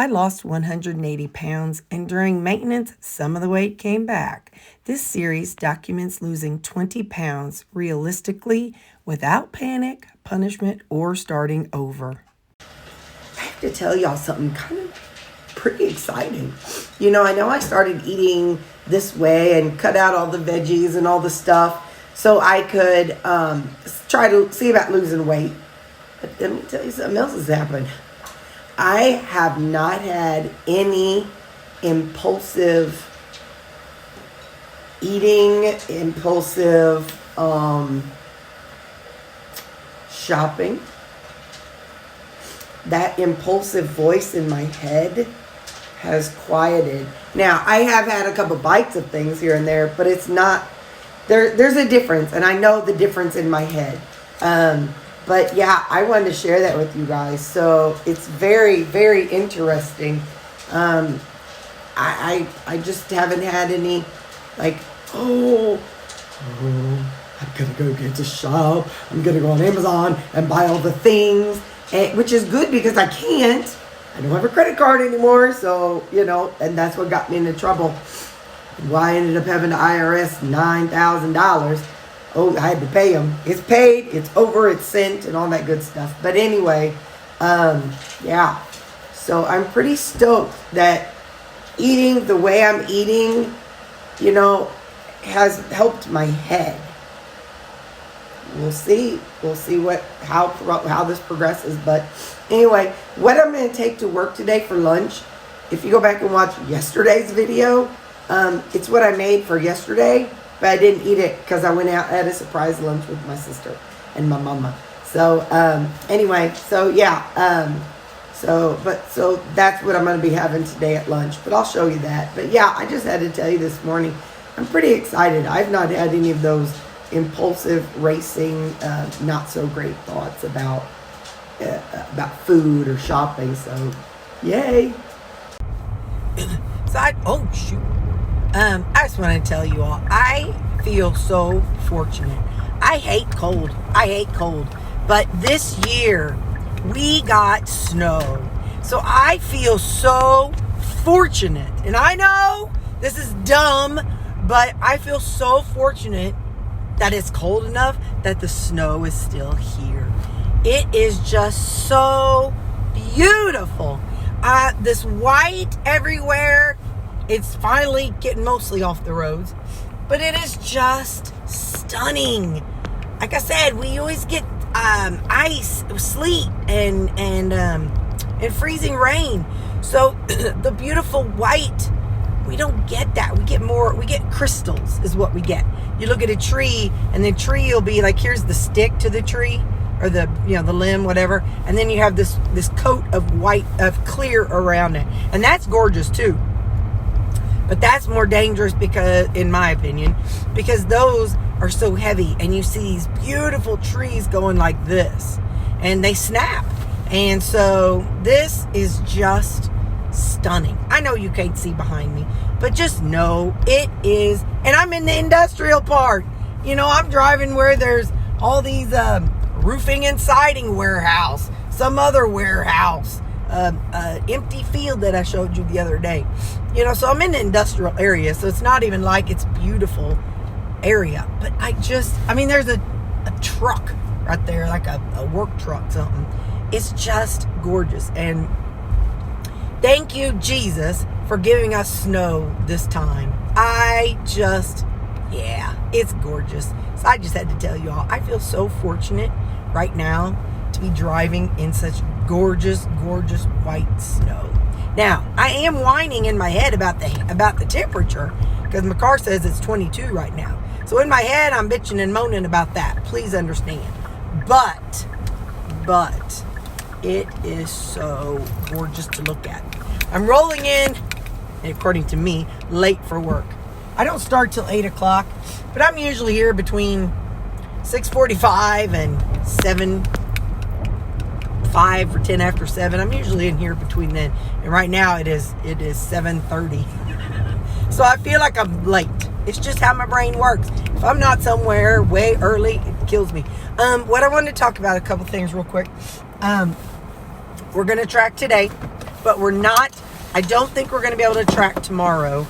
I lost 180 pounds, and during maintenance, some of the weight came back. This series documents losing 20 pounds realistically without panic, punishment, or starting over. I have to tell y'all something kind of pretty exciting. You know, I know I started eating this way and cut out all the veggies and all the stuff so I could try to see about losing weight. But let me tell you something else has happened. I have not had any impulsive eating, impulsive shopping. That impulsive voice in my head has quieted. Now, I have had a couple bites of things here and there, but it's not, there's a difference, and I know the difference in my head. But yeah, I wanted to share that with you guys. So it's very, very interesting. I just haven't had any like, I'm gonna go get to shop. I'm gonna go on Amazon and buy all the things, which is good because I can't. I don't have a credit card anymore, so you know, and that's what got me into trouble. Why I ended up having the IRS $9,000. Oh, I had to pay them. It's paid, it's over, it's sent, and all that good stuff. But anyway, yeah. So I'm pretty stoked that eating the way I'm eating, you know, has helped my head. We'll see. We'll see how this progresses. But anyway, what I'm going to take to work today for lunch, if you go back and watch yesterday's video, it's what I made for yesterday. But I didn't eat it because I went out and had a surprise lunch with my sister and my mama. So, anyway, so yeah. So that's what I'm going to be having today at lunch. But I'll show you that. But yeah, I just had to tell you this morning, I'm pretty excited. I've not had any of those impulsive racing, not so great thoughts about food or shopping. So, yay. I just want to tell you all, I feel so fortunate. I hate cold. But this year, we got snow. So I feel so fortunate. And I know this is dumb, but I feel so fortunate that it's cold enough that the snow is still here. It is just so beautiful. This white everywhere. It's finally getting mostly off the roads, but it is just stunning. Like I said, we always get ice, sleet, and freezing rain. So the beautiful white, we don't get that. We get crystals is what we get. You look at a tree, and the tree will be like, here's the stick to the tree, or the limb, whatever, and then you have this coat of white, of clear around it, and that's gorgeous too. But that's more dangerous because, in my opinion, because those are so heavy, and you see these beautiful trees going like this, and they snap. And so this is just stunning. I know you can't see behind me, but just know it is. And I'm in the industrial part. You know, I'm driving where there's all these roofing and siding warehouse, some other warehouse, empty field that I showed you the other day. You know, so I'm in the industrial area, so it's not even like it's beautiful area. But there's a truck right there, like a work truck, something. It's just gorgeous. And thank you, Jesus, for giving us snow this time. It's gorgeous. So I just had to tell you all, I feel so fortunate right now to be driving in such gorgeous, gorgeous white snow. Now, I am whining in my head about the temperature because my car says it's 22 right now. So in my head, I'm bitching and moaning about that. Please understand. But it is so gorgeous to look at. I'm rolling in, according to me, late for work. I don't start till 8 o'clock, but I'm usually here between 6:45 and 5 or 10 after 7. I'm usually in here between then. And right now it is 7:30. So I feel like I'm late. It's just how my brain works. If I'm not somewhere way early, it kills me. What I wanted to talk about, a couple things real quick. We're going to track today. but we're not. I don't think we're going to be able to track tomorrow.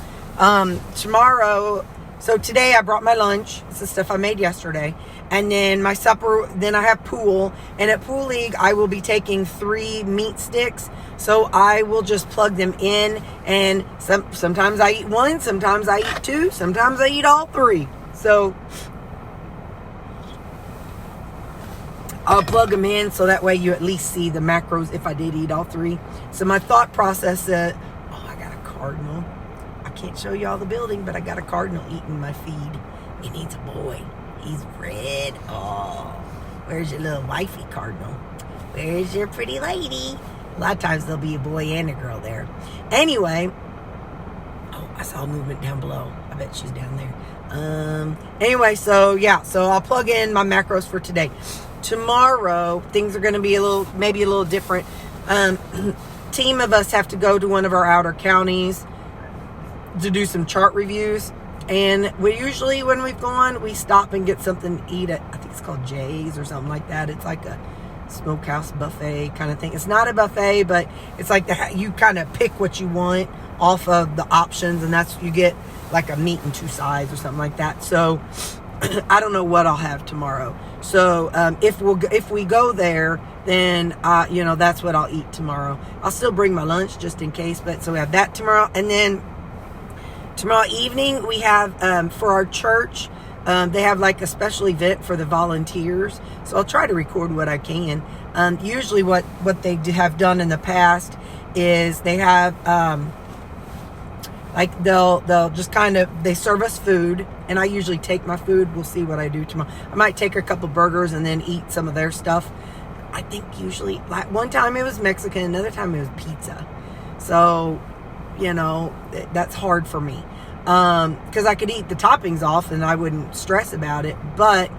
So today I brought my lunch. It's the stuff I made yesterday. And then my supper, then I have pool. And at Pool League, I will be taking 3 meat sticks. So I will just plug them in. And sometimes I eat 1, sometimes I eat 2, sometimes I eat all 3. So I'll plug them in so that way you at least see the macros if I did eat all 3. So my thought process said, I got a cardinal. I can't show you all the building, but I got a cardinal eating my feed. He needs a boy. He's red. Oh, where's your little wifey cardinal? Where's your pretty lady? A lot of times there'll be a boy and a girl there. Anyway, I saw a movement down below. I bet she's down there. Anyway, so I'll plug in my macros for today. Tomorrow, things are going to be maybe a little different. Team of us have to go to one of our outer counties to do some chart reviews. And we usually, when we've gone, we stop and get something to eat at, I think it's called Jay's or something like that. It's like a smokehouse buffet kind of thing. It's not a buffet, but it's like you kind of pick what you want off of the options, and you get like a meat and 2 sides or something like that. So I don't know what I'll have tomorrow. So if we go there, then that's what I'll eat tomorrow. I'll still bring my lunch just in case, but so we have that tomorrow. And then tomorrow evening we have for our church, they have like a special event for the volunteers. So I'll try to record what I can. Usually what they have done in the past is they have like they'll just they serve us food, and I usually take my food. We'll see what I do tomorrow. I might take a couple burgers and then eat some of their stuff. I think usually, like one time it was Mexican, another time it was pizza. So, that's hard for me. Because I could eat the toppings off and I wouldn't stress about it. But,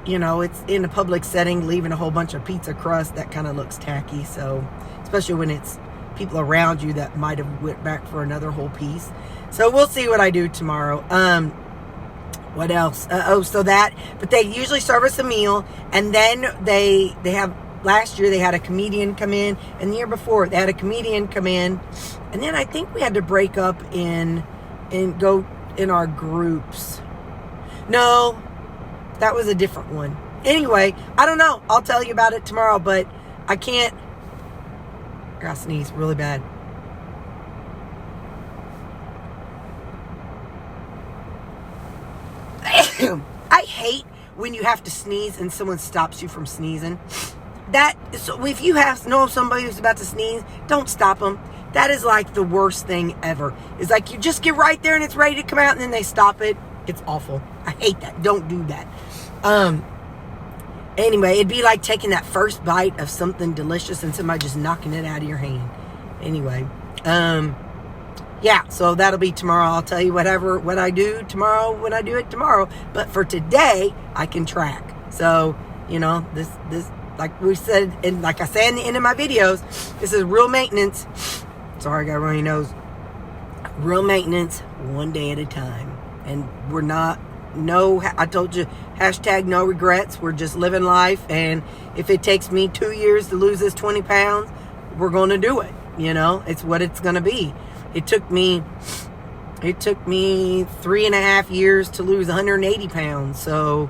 it's in a public setting, leaving a whole bunch of pizza crust, that kind of looks tacky. So, especially when it's people around you that might have went back for another whole piece. So we'll see what I do tomorrow. What else? But they usually serve us a meal, and then they have, last year they had a comedian come in, and the year before they had a comedian come in, and then I think we had to break up and go in our groups. No, that was a different one. Anyway, I don't know. I'll tell you about it tomorrow, but I can't. I gotta sneeze really bad. I hate when you have to sneeze and someone stops you from sneezing. So if you know somebody who's about to sneeze, don't stop them. That is like the worst thing ever. It's like you just get right there and it's ready to come out and then they stop it. It's awful. I hate that. Don't do that. Anyway, it'd be like taking that first bite of something delicious and somebody just knocking it out of your hand. Anyway, so that'll be tomorrow. I'll tell you what I do tomorrow when I do it tomorrow. But for today, I can track. So, this like we said, and like I say in the end of my videos, this is real maintenance. Sorry, I got a runny nose. Real maintenance, one day at a time. And we're not, I told you, hashtag no regrets. We're just living life. And if it takes me 2 years to lose this 20 pounds, we're going to do it. It's what it's going to be. It took me 3.5 years to lose 180 pounds. So,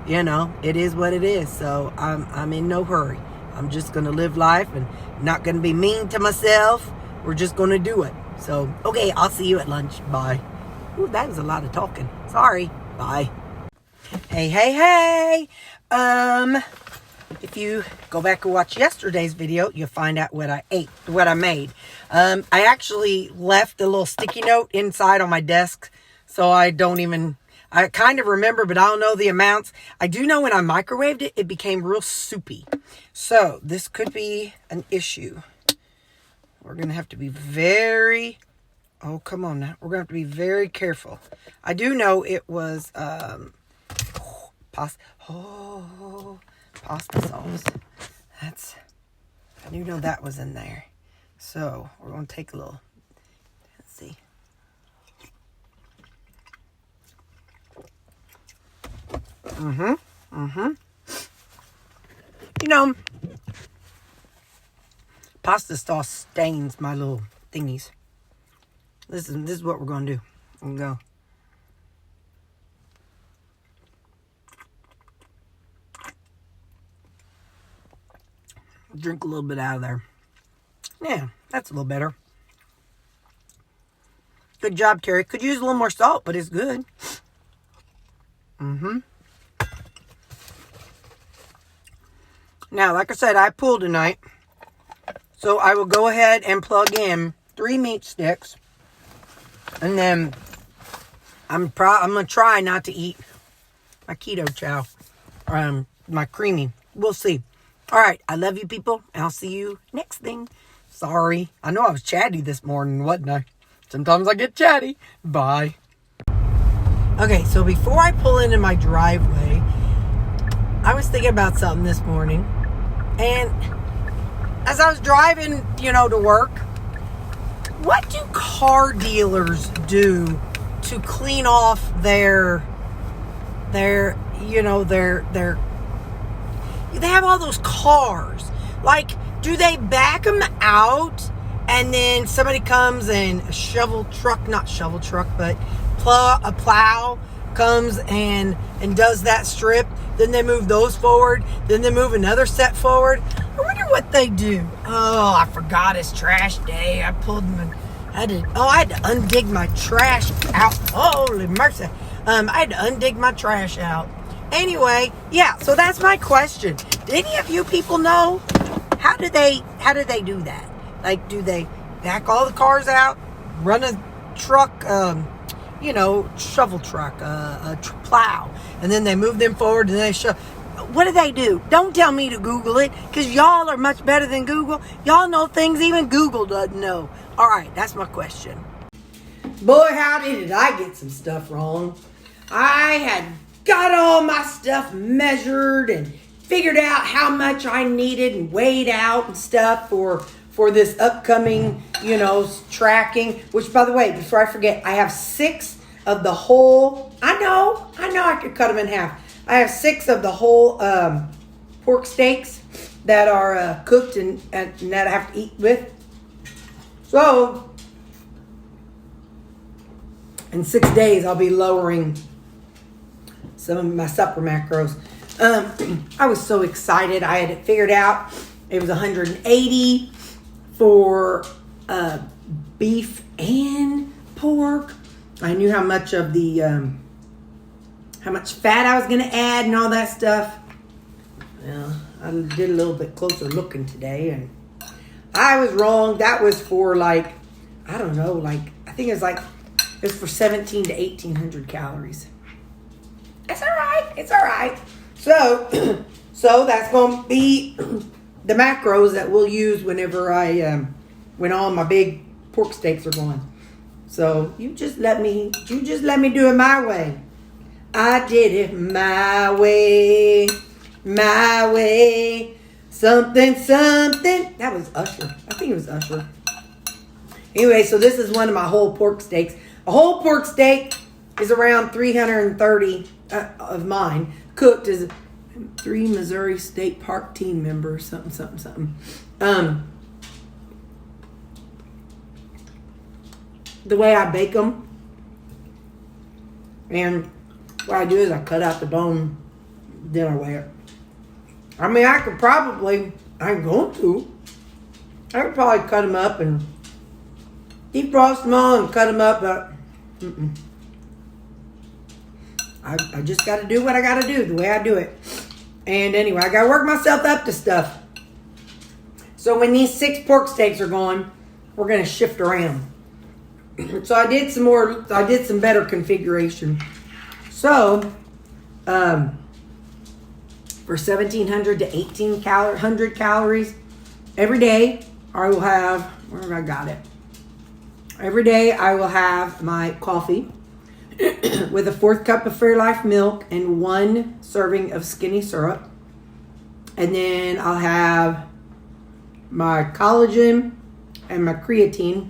it is what it is. So I'm in no hurry. I'm just going to live life and not going to be mean to myself. We're just going to do it. So, okay, I'll see you at lunch. Bye. Ooh, that was a lot of talking. Sorry. Bye. Hey. If you go back and watch yesterday's video, you'll find out what I made. I actually left a little sticky note inside on my desk, so I kind of remember, but I don't know the amounts. I do know when I microwaved it, it became real soupy. So this could be an issue. We're going to have to be very, come on now. We're going to have to be very careful. I do know it was pasta sauce. I do know that was in there. So we're going to take a little, let's see. pasta sauce stains my little thingies. This is what we're going to do. We're going to go. Drink a little bit out of there. Yeah, that's a little better. Good job, Terri. Could use a little more salt, but it's good. Now, like I said, I pulled tonight. So I will go ahead and plug in 3 meat sticks. And then I'm going to try not to eat my keto chow. My creamy. We'll see. All right. I love you people. And I'll see you next thing. Sorry. I know I was chatty this morning, wasn't I? Sometimes I get chatty. Bye. Okay. So before I pull into my driveway, I was thinking about something this morning. And as I was driving, to work, what do car dealers do to clean off their they have all those cars. Like, do they back them out and then somebody comes and a plow comes and does that strip, then they move those forward, then they move another set forward. I wonder what they do. Oh, I forgot it's trash day. I had to undig my trash out. Holy mercy. I had to undig my trash out. Anyway, yeah, so that's my question. Do any of you people know how do they do that? Like, do they back all the cars out, run a truck, shovel truck, plow, and then they move them forward and they shove? What do they do? Don't tell me to Google it, because y'all are much better than Google. Y'all know things even Google doesn't know. All right, that's my question. Boy, howdy, did I get some stuff wrong. I had got all my stuff measured and figured out how much I needed and weighed out and stuff for this upcoming, tracking. Which, by the way, before I forget, I have 6 of the whole. I know I could cut them in half. I have 6 of the whole pork steaks that are cooked and that I have to eat with. So, in 6 days, I'll be lowering some of my supper macros. I was so excited. I had it figured out. It was 180 for beef and pork. I knew how much of the how much fat I was going to add and all that stuff. Well, I did a little bit closer looking today, and I was wrong. That was for I think it's for 1,700 to 1,800 calories. It's all right. So that's going to be the macros that we'll use whenever when all my big pork steaks are going. So you just let me do it my way. I did it my way. Something. That was Usher. I think it was Usher. Anyway, so this is one of my whole pork steaks. A whole pork steak is around 330 of mine. Cooked as 3 Missouri State Park team members. Something. The way I bake them, and what I do is I cut out the bone, then I weigh it. I mean, I could probably cut them up and defrost them all and cut them up, but I just got to do what I got to do, the way I do it. And anyway, I got to work myself up to stuff. So when these 6 pork steaks are going, we're going to shift around. So I did some better configuration. So, for 1,700 to 1,800 calories, every day I will have, where have I got it? Every day I will have my coffee with a 4th cup of Fairlife milk and 1 serving of skinny syrup. And then I'll have my collagen and my creatine.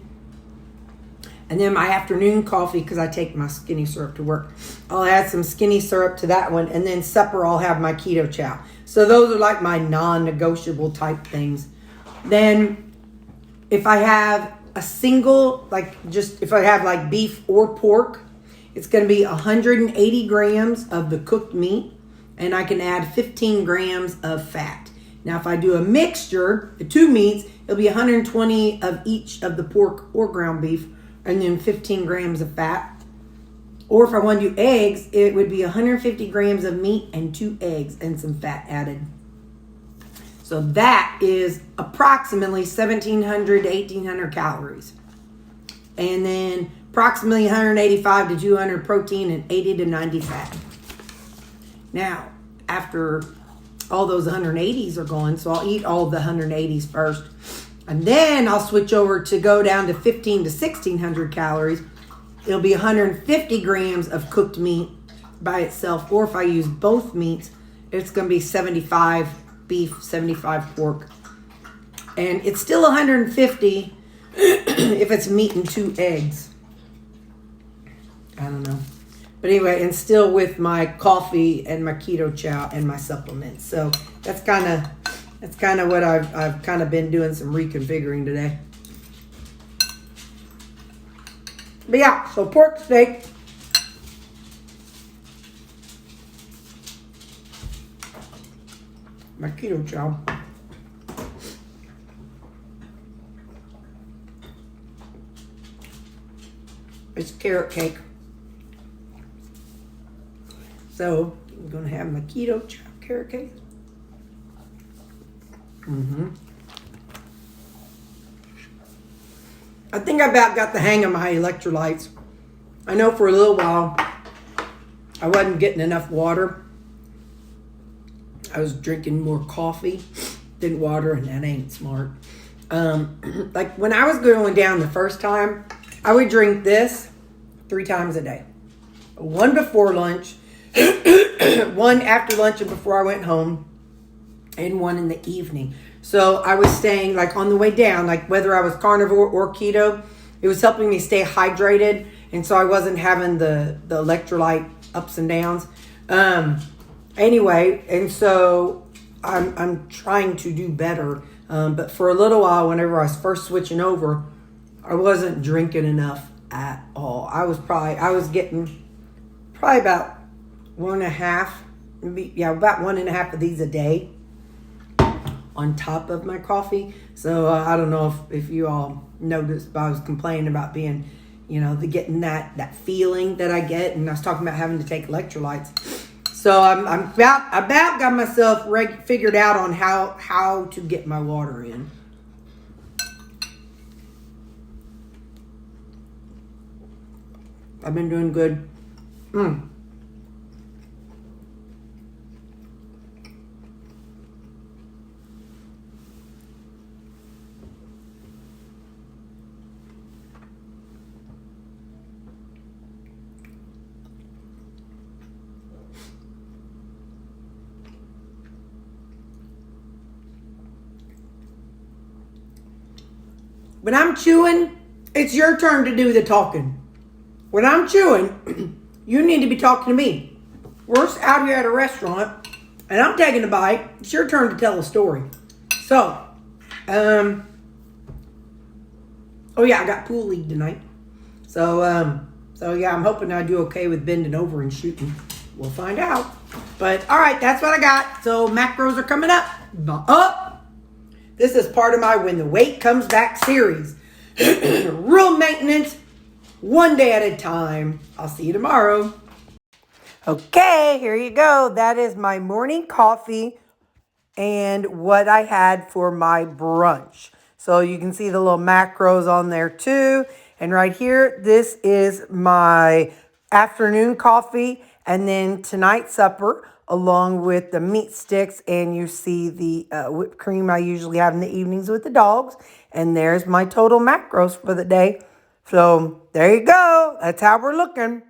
And then my afternoon coffee, because I take my skinny syrup to work. I'll add some skinny syrup to that one. And then supper, I'll have my keto chow. So those are like my non-negotiable type things. Then if I have a single, if I have like beef or pork, it's going to be 180 grams of the cooked meat, and I can add 15 grams of fat. Now, if I do a mixture, the two meats, it'll be 120 of each of the pork or ground beef, and then 15 grams of fat. Or if I want to do eggs, it would be 150 grams of meat and 2 eggs and some fat added. So that is approximately 1,700 to 1,800 calories. And then approximately 185 to 200 protein and 80 to 90 fat. Now, after all those 180s are gone, so I'll eat all of the 180s first. And then I'll switch over to go down to 15 to 1,600 calories. It'll be 150 grams of cooked meat by itself. Or if I use both meats, it's going to be 75 beef, 75 pork. And it's still 150 if it's meat and 2 eggs. I don't know. But anyway, and still with my coffee and my keto chow and my supplements. So that's kind of what I've kind of been doing some reconfiguring today. But yeah, so pork steak. My keto chow. It's carrot cake. So I'm gonna have my keto chow carrot cake. I think I about got the hang of my electrolytes. I know for a little while I wasn't getting enough water. I was drinking more coffee than water, and that ain't smart. Like when I was going down the first time, I would drink this 3 times a day. One before lunch, one after lunch and before I went home, and one in the evening. So I was staying like on the way down, like whether I was carnivore or keto, it was helping me stay hydrated. And so I wasn't having the electrolyte ups and downs. Anyway, and so I'm trying to do better. But for a little while, whenever I was first switching over, I wasn't drinking enough at all. I was getting probably about 1.5, about 1.5 of these a day on top of my coffee. So I don't know if you all noticed, but I was complaining about being, getting that feeling that I get, and I was talking about having to take electrolytes. So I'm about got myself figured out on how to get my water in. I've been doing good. When I'm chewing, it's your turn to do the talking. When I'm chewing, you need to be talking to me. We're out here at a restaurant, and I'm taking a bite. It's your turn to tell a story. So, I got pool league tonight. So I'm hoping I do okay with bending over and shooting. We'll find out. But all right, that's what I got. So macros are coming up. This is part of my When the Weight Comes Back series. Real maintenance, one day at a time. I'll see you tomorrow. Okay, here you go. That is my morning coffee and what I had for my brunch. So you can see the little macros on there too. And right here, this is my afternoon coffee, and then tonight's supper, along with the meat sticks, and you see the whipped cream I usually have in the evenings with the dogs. And there's my total macros for the day. So there you go. That's how we're looking.